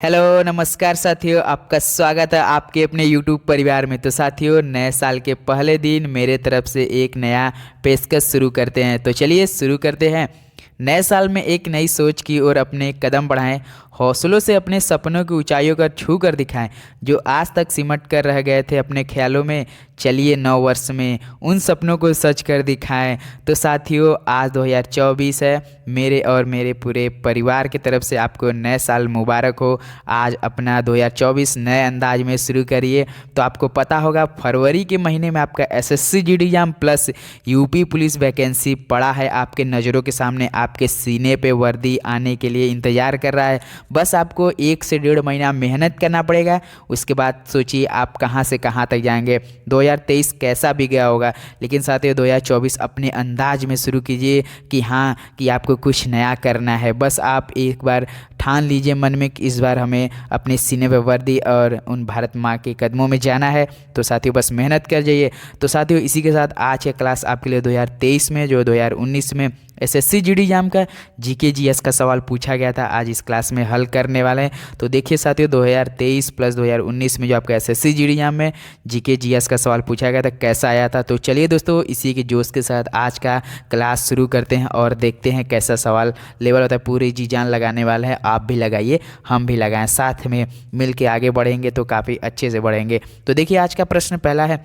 Hello नमस्कार साथियों, आपका स्वागत है आपके अपने YouTube परिवार में। तो साथियों, नए साल के पहले दिन मेरे तरफ से एक नया पेशकश शुरू करते हैं। तो चलिए शुरू करते हैं। नए साल में एक नई सोच की ओर अपने कदम बढ़ाएं, हौसलों से अपने सपनों की ऊंचाइयों को छू कर दिखाएं जो आज तक सिमट कर रह गए थे अपने ख्यालों में। चलिए नौ वर्ष में उन सपनों को सच कर दिखाएं। तो साथियों, आज 2024 है। मेरे और मेरे पूरे परिवार की तरफ से आपको नए साल मुबारक हो। आज अपना 2024 नए अंदाज में शुरू करिए। तो आपको पता होगा फरवरी के महीने में आपका SSC GD exam plus UP police vacancy पड़ा है आपके नज़रों के सामने। आपके सीने पे वर्दी आने के लिए इंतज़ार कर रहा है। बस आपको 1 से 1.5 महीना मेहनत करना पड़ेगा। उसके बाद सोचिए आप कहाँ से कहाँ तक जाएंगे। 2023 कैसा भी गया होगा, लेकिन साथियों 2024 अपने अंदाज में शुरू कीजिए कि हाँ, कि आपको कुछ नया करना है। बस आप एक बार ठान लीजिए मन में कि इस बार हमें अपने सीने पर वर्दी और उन भारत माँ के कदमों में जाना है। तो साथियों बस मेहनत कर जाइए। तो साथियों, इसी के साथ आज का क्लास आपके लिए 2023 में जो 2019 में एसएससी जीडी एग्जाम का जीके जीएस का सवाल पूछा गया था, आज इस क्लास में हल करने वाले हैं। तो देखिए साथियों, 2023 प्लस 2019 में जो आपका एसएससी जीडी एग्जाम में जीके जीएस का सवाल पूछा गया था कैसा आया था। तो चलिए दोस्तों, इसी के जोश के साथ आज का क्लास शुरू करते हैं और देखते हैं कैसा सवाल लेवल होता है। पूरी जी जान लगाने वाला है, आप भी लगाइए हम भी लगाएं, साथ में मिल के आगे बढ़ेंगे तो काफ़ी अच्छे से बढ़ेंगे। तो देखिए आज का प्रश्न पहला है,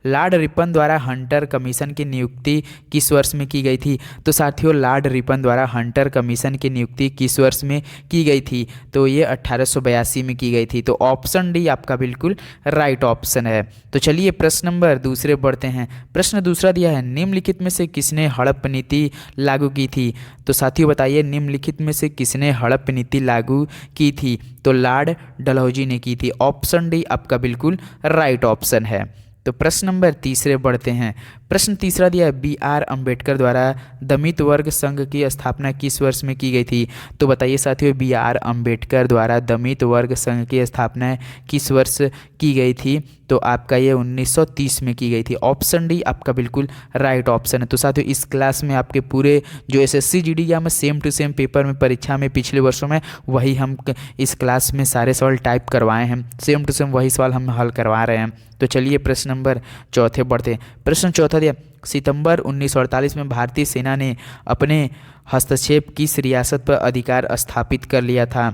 लॉर्ड रिपन द्वारा हंटर कमीशन की नियुक्ति किस वर्ष में की गई थी। तो साथियों, लॉर्ड रिपन द्वारा हंटर कमीशन की नियुक्ति किस वर्ष में की गई थी। तो ये 1882 में की गई थी। तो ऑप्शन डी आपका बिल्कुल राइट ऑप्शन है। तो चलिए प्रश्न नंबर दूसरे बढ़ते हैं। प्रश्न दूसरा दिया है, निम्नलिखित में से किसने हड़प नीति लागू की थी। तो साथियों बताइए, निम्नलिखित में से किसने हड़प नीति लागू की थी। तो लॉर्ड डलहौजी ने की थी। ऑप्शन डी आपका बिल्कुल राइट ऑप्शन है। तो प्रश्न नंबर तीसरे बढ़ते हैं। प्रश्न तीसरा दिया है, बी आर अम्बेडकर द्वारा दलित वर्ग संघ की स्थापना किस वर्ष में की गई थी। तो बताइए साथियों, बी आर अम्बेडकर द्वारा दलित वर्ग संघ की स्थापना किस वर्ष की गई थी। तो आपका ये 1930 में की गई थी। ऑप्शन डी आपका बिल्कुल राइट ऑप्शन है। तो साथियों, इस क्लास में आपके पूरे जो एसएससी जीडी या में सेम टू सेम पेपर में परीक्षा में पिछले वर्षों में वही हम इस क्लास में सारे सवाल टाइप करवाए हैं, सेम टू सेम वही सवाल हम हल करवा रहे हैं। तो चलिए प्रश्न नंबर चौथे बढ़ते हैं। प्रश्न चौथा दिया, सितंबर 1948 में भारतीय सेना ने अपने हस्तक्षेप किस रियासत पर अधिकार स्थापित कर लिया था।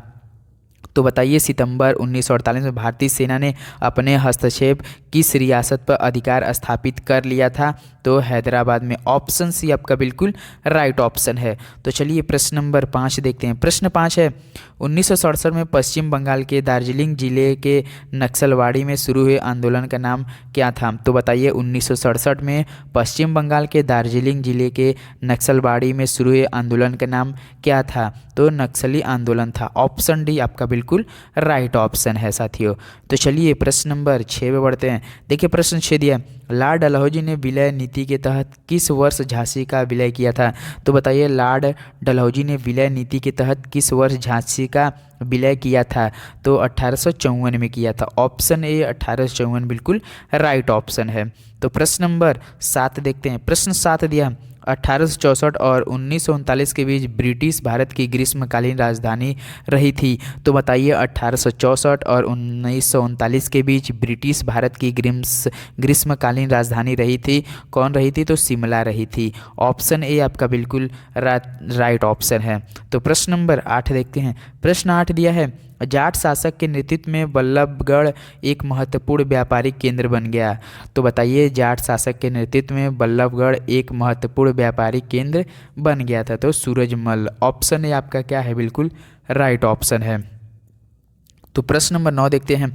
तो बताइए, सितंबर 1948 में भारतीय सेना ने अपने हस्तक्षेप किस रियासत पर अधिकार स्थापित कर लिया था। तो हैदराबाद में। ऑप्शन सी आपका बिल्कुल राइट ऑप्शन है। तो चलिए प्रश्न नंबर 5 देखते हैं। प्रश्न 5 है, 1967 में पश्चिम बंगाल के दार्जिलिंग जिले के नक्सलवाड़ी में शुरू हुए आंदोलन का नाम क्या था। तो बताइए, 1967 में पश्चिम बंगाल के दार्जिलिंग जिले के नक्सलवाड़ी में शुरू हुए आंदोलन का नाम क्या था। तो नक्सली आंदोलन था। ऑप्शन डी आपका बिल्कुल राइट ऑप्शन है साथियों। तो चलिए प्रश्न नंबर 6 में बढ़ते हैं। देखिए प्रश्न 6 दिया, लॉर्ड डलहौजी ने विलय नीति के तहत किस वर्ष झांसी का विलय किया था। तो बताइए, लॉर्ड डलहौजी ने विलय नीति के तहत किस वर्ष झांसी का विलय किया था। तो 1854 में किया था। ऑप्शन ए 1854 बिल्कुल राइट ऑप्शन है। तो प्रश्न नंबर 7 देखते हैं। प्रश्न 7 दिया, 1864 और 1939 के बीच ब्रिटिश भारत की ग्रीष्मकालीन राजधानी रही थी। तो बताइए, 1864 और 1939 के बीच ब्रिटिश भारत की ग्रीष्मकालीन राजधानी रही थी। कौन रही थी। तो शिमला रही थी। ऑप्शन ए आपका बिल्कुल राइट ऑप्शन है। तो प्रश्न नंबर 8 देखते हैं। प्रश्न 8 दिया है, जाट शासक के नेतृत्व में बल्लभगढ़ एक महत्वपूर्ण व्यापारिक केंद्र बन गया। तो बताइए, जाट शासक के नेतृत्व में बल्लभगढ़ एक महत्वपूर्ण व्यापारिक केंद्र बन गया था। तो सूरजमल। ऑप्शन ए आपका क्या है, बिल्कुल राइट ऑप्शन है। तो प्रश्न नंबर 9 देखते हैं।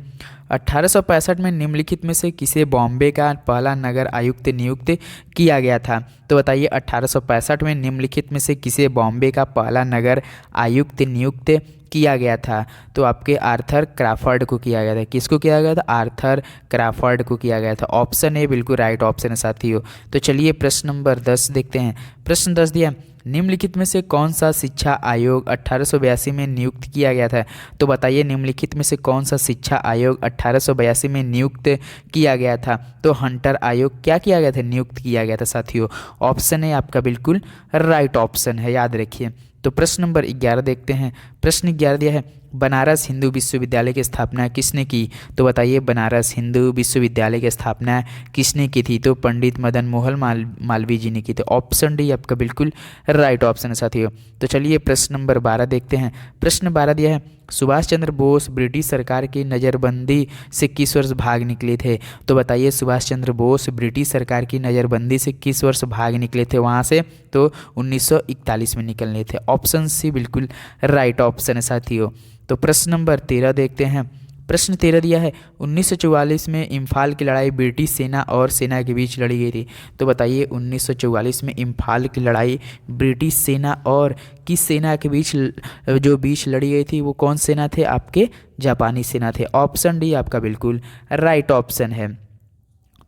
1865 में निम्नलिखित में से किसे बॉम्बे का पहला नगर आयुक्त नियुक्त किया गया था। तो बताइए, 1865 में निम्नलिखित में से किसे बॉम्बे का पहला नगर आयुक्त नियुक्त किया गया था। तो आपके आर्थर क्राफर्ड को किया गया था। किसको किया गया था। आर्थर क्राफर्ड को किया गया था। ऑप्शन ए बिल्कुल राइट ऑप्शन है साथियों। तो चलिए प्रश्न नंबर 10 देखते हैं। प्रश्न 10 दिया, निम्नलिखित में से कौन सा शिक्षा आयोग 1882 में नियुक्त किया गया था। तो बताइए, निम्नलिखित में से कौन सा शिक्षा आयोग 1882 में नियुक्त किया गया था। तो हंटर आयोग क्या किया गया था, नियुक्त किया गया था साथियों। ऑप्शन ए आपका बिल्कुल राइट ऑप्शन है, याद रखिए। तो प्रश्न नंबर 11 देखते हैं। प्रश्न 11 दिया है, बनारस हिंदू विश्वविद्यालय की स्थापना किसने की? तो बताइए बनारस हिंदू विश्वविद्यालय की स्थापना किसने की थी? तो पंडित मदन मोहन मालवीय जी ने की थी। ऑप्शन डी आपका बिल्कुल राइट ऑप्शन है साथियों। तो चलिए प्रश्न नंबर 12 देखते हैं। प्रश्न 12 दिया है, सुभाष चंद्र बोस ब्रिटिश सरकार की नज़रबंदी से किस वर्ष भाग निकले थे? तो बताइए सुभाष चंद्र बोस ब्रिटिश सरकार की नज़रबंदी से किस वर्ष भाग निकले थे वहाँ से? तो 1941 में निकलने थे। ऑप्शन सी बिल्कुल राइट ऑप्शन है साथियों। तो प्रश्न नंबर 13 देखते हैं। प्रश्न 13 दिया है, 1944 में इम्फाल की लड़ाई ब्रिटिश सेना और सेना के बीच लड़ी गई थी। तो बताइए 1944 में इम्फाल की लड़ाई ब्रिटिश सेना और किस सेना के बीच लड़ी गई थी? वो कौन सेना थे? आपके जापानी सेना थे। ऑप्शन डी आपका बिल्कुल राइट ऑप्शन है।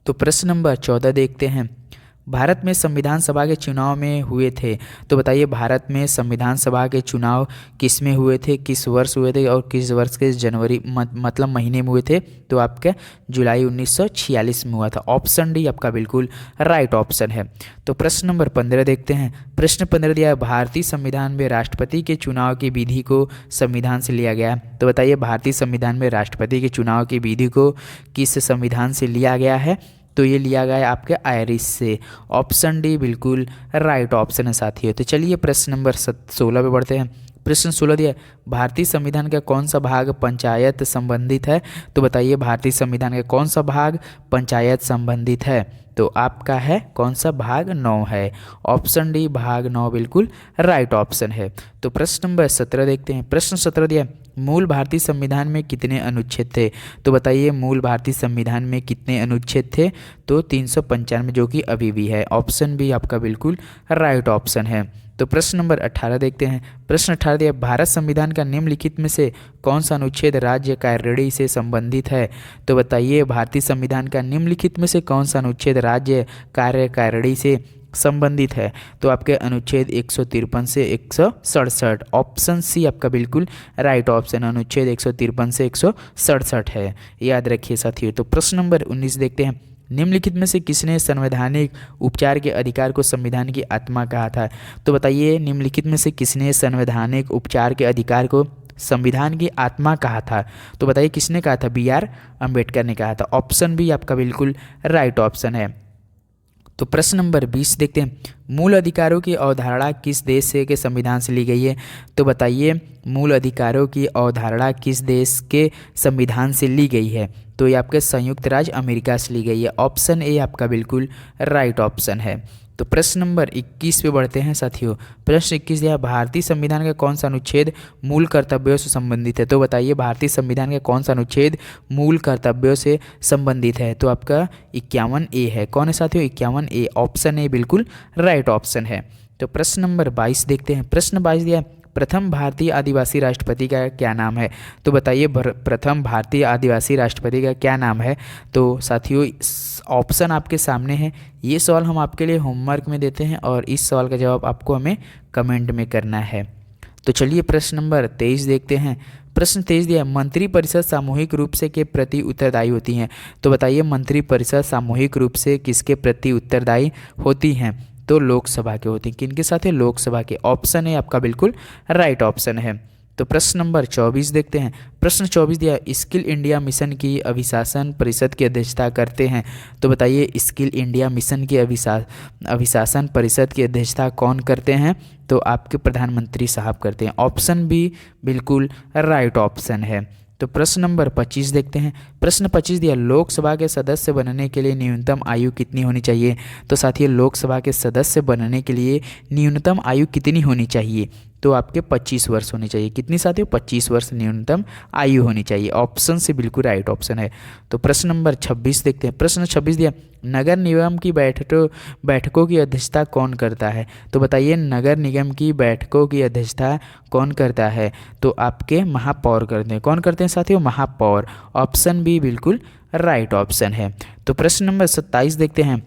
तो प्रश्न नंबर 14 देखते हैं। भारत में संविधान सभा के चुनाव में हुए थे। तो बताइए भारत में संविधान सभा के चुनाव किस में हुए थे, किस वर्ष हुए थे और किस वर्ष के जनवरी मतलब महीने में हुए थे? तो आपका जुलाई 1946 में हुआ था। ऑप्शन डी आपका बिल्कुल राइट ऑप्शन है। तो प्रश्न नंबर 15 देखते हैं। प्रश्न 15 दिया है, भारतीय संविधान में राष्ट्रपति के चुनाव की विधि को संविधान से लिया गया। तो बताइए भारतीय संविधान में राष्ट्रपति के चुनाव की विधि को किस संविधान से लिया गया है? तो ये लिया गया है आपके आयरिश से। ऑप्शन डी बिल्कुल राइट ऑप्शन है साथियों। तो चलिए प्रश्न नंबर 16 पे बढ़ते हैं। प्रश्न 16 दिया, भारतीय संविधान का कौन सा भाग पंचायत संबंधित है? तो बताइए भारतीय संविधान का कौन सा भाग पंचायत संबंधित है? तो आपका है कौन सा भाग? 9 है। ऑप्शन डी भाग 9 बिल्कुल राइट ऑप्शन है। तो प्रश्न नंबर 17 देखते हैं। प्रश्न 17 दिया, मूल भारतीय संविधान में कितने अनुच्छेद थे? तो बताइए मूल भारतीय संविधान में कितने अनुच्छेद थे? तो 395 जो कि अभी भी है। ऑप्शन बी आपका बिल्कुल राइट ऑप्शन है। तो प्रश्न नंबर 18 देखते हैं। प्रश्न 18 दिया, भारत संविधान का निम्नलिखित में से कौन सा अनुच्छेद राज्य कार्यप्रणाली से संबंधित है? तो बताइए भारतीय संविधान का निम्नलिखित में से कौन सा अनुच्छेद राज्य कार्यप्रणाली से संबंधित है? तो आपके अनुच्छेद 153 से 167। ऑप्शन सी आपका बिल्कुल राइट ऑप्शन, अनुच्छेद 153 से 167 है। याद रखिए साथियों। तो प्रश्न नंबर 19 देखते हैं। निम्नलिखित में से किसने संवैधानिक उपचार के अधिकार को संविधान की आत्मा कहा था? तो बताइए निम्नलिखित में से किसने संवैधानिक उपचार के अधिकार को संविधान की आत्मा कहा था? तो बताइए किसने कहा था? BR अम्बेडकर ने कहा था। ऑप्शन बी आपका बिल्कुल राइट ऑप्शन है। तो प्रश्न नंबर 20 देखते हैं। मूल अधिकारों की अवधारणा किस देश से के संविधान से ली गई है? तो बताइए मूल अधिकारों की अवधारणा किस देश के संविधान से ली गई है? तो ये आपके संयुक्त राज्य अमेरिका से ली गई है। ऑप्शन ए आपका बिल्कुल राइट ऑप्शन है। तो प्रश्न नंबर 21 पे बढ़ते हैं साथियों। प्रश्न 21 दिया, भारतीय संविधान का कौन सा अनुच्छेद मूल कर्तव्यों से संबंधित है? तो बताइए भारतीय संविधान का कौन सा अनुच्छेद मूल कर्तव्यों से संबंधित है? तो आपका 51A है। कौन है साथियों? 51A। ऑप्शन ए बिल्कुल राइट ऑप्शन है। तो प्रश्न नंबर 22 देखते हैं। प्रश्न 22 दिया, प्रथम भारतीय आदिवासी राष्ट्रपति का क्या नाम है? तो बताइए प्रथम भारतीय आदिवासी राष्ट्रपति का क्या नाम है? तो साथियों ऑप्शन आपके सामने है। ये सवाल हम आपके लिए होमवर्क में देते हैं और इस सवाल का जवाब आपको हमें कमेंट में करना है। तो चलिए प्रश्न नंबर 23 देखते हैं। प्रश्न 23 दिया, मंत्रिपरिषद सामूहिक रूप से के प्रति उत्तरदायी होती हैं। तो बताइए मंत्रिपरिषद सामूहिक रूप से किसके प्रति उत्तरदायी होती हैं? तो लोकसभा के होते हैं। किनके साथ है? लोकसभा के। ऑप्शन है आपका बिल्कुल राइट ऑप्शन है। तो प्रश्न नंबर 24 देखते हैं। प्रश्न 24 दिया, स्किल इंडिया मिशन की अभिशासन परिषद की अध्यक्षता करते हैं। तो बताइए स्किल इंडिया मिशन की अभिशासन परिषद की अध्यक्षता कौन करते हैं? तो आपके प्रधानमंत्री साहब करते हैं। ऑप्शन बी बिल्कुल राइट ऑप्शन है। तो प्रश्न नंबर 25 देखते हैं। प्रश्न 25 दिया, लोकसभा के सदस्य बनने के लिए न्यूनतम आयु कितनी होनी चाहिए? तो साथियों लोकसभा के सदस्य बनने के लिए न्यूनतम आयु कितनी होनी चाहिए? तो आपके 25 वर्ष होनी चाहिए। कितनी साथियों? 25 वर्ष न्यूनतम आयु होनी चाहिए। ऑप्शन से बिल्कुल राइट ऑप्शन है। तो प्रश्न नंबर 26 देखते हैं। प्रश्न 26 दिया, नगर निगम की बैठकों की अध्यक्षता कौन करता है? तो बताइए नगर निगम की बैठकों की अध्यक्षता कौन करता है? तो आपके महापौर करते हैं। कौन करते हैं साथियों? महापौर। ऑप्शन बी बिल्कुल राइट ऑप्शन है। तो प्रश्न नंबर 27 देखते हैं।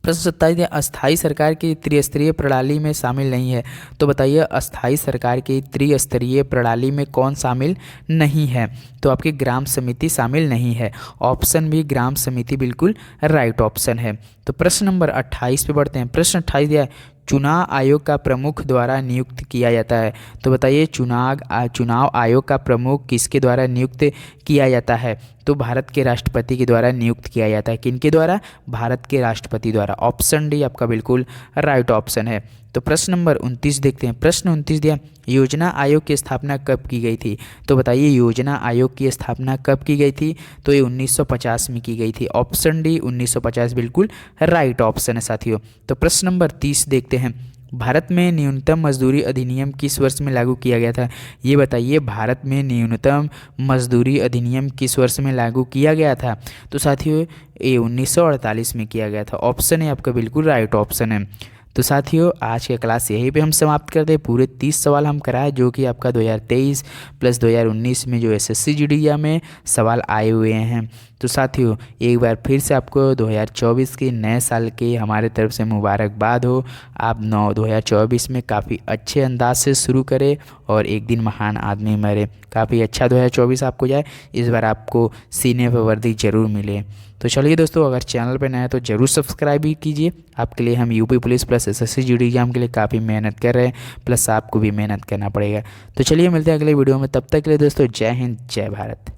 प्रश्न 27 है, अस्थाई सरकार की त्रिस्तरीय प्रणाली में शामिल नहीं है। तो बताइए अस्थाई सरकार की त्रिस्तरीय प्रणाली में कौन शामिल नहीं है? तो आपकी ग्राम समिति शामिल नहीं है। ऑप्शन भी ग्राम समिति बिल्कुल राइट ऑप्शन है। तो प्रश्न नंबर 28 पे बढ़ते हैं। प्रश्न 28 दिया है, चुनाव आयोग का प्रमुख द्वारा नियुक्त किया जाता है। तो बताइए चुनाव आयोग का प्रमुख किसके द्वारा नियुक्त किया जाता है? तो भारत के राष्ट्रपति के द्वारा नियुक्त किया जाता है। किनके द्वारा? भारत के राष्ट्रपति द्वारा। ऑप्शन डी आपका बिल्कुल राइट ऑप्शन है। तो प्रश्न नंबर 29 देखते हैं। प्रश्न 29 दिया, योजना आयोग की स्थापना कब की गई थी? तो बताइए योजना आयोग की स्थापना कब की गई थी? तो ये 1950 में की गई थी। ऑप्शन डी 1950 बिल्कुल राइट ऑप्शन है साथियों। तो प्रश्न नंबर 30 देखते हैं। भारत में न्यूनतम मजदूरी अधिनियम किस वर्ष में लागू किया गया था? ये बताइए भारत में न्यूनतम मजदूरी अधिनियम किस वर्ष में लागू किया गया था? तो साथियों ये 1948 में किया गया था। ऑप्शन है आपका बिल्कुल राइट ऑप्शन है। तो साथियों आज का क्लास यहीं पे हम समाप्त करते हैं। पूरे 30 सवाल हम कराए जो कि आपका 2023 प्लस 2019 में जो एसएससी जीडी में सवाल आए हुए हैं। तो साथियों एक बार फिर से आपको 2024 के नए साल के हमारे तरफ से मुबारकबाद हो। आप 2024 में काफ़ी अच्छे अंदाज से शुरू करें और एक दिन महान आदमी मरे। काफ़ी अच्छा 2024 आपको जाए। इस बार आपको सीने पर वर्दी जरूर मिले। तो चलिए दोस्तों, अगर चैनल पर नया है तो ज़रूर सब्सक्राइब भी कीजिए। आपके लिए हम UP police plus SSC GD exam के लिए काफ़ी मेहनत कर रहे हैं, प्लस आपको भी मेहनत करना पड़ेगा। तो चलिए मिलते हैं अगले वीडियो में। तब तक के लिए दोस्तों जय हिंद जय भारत।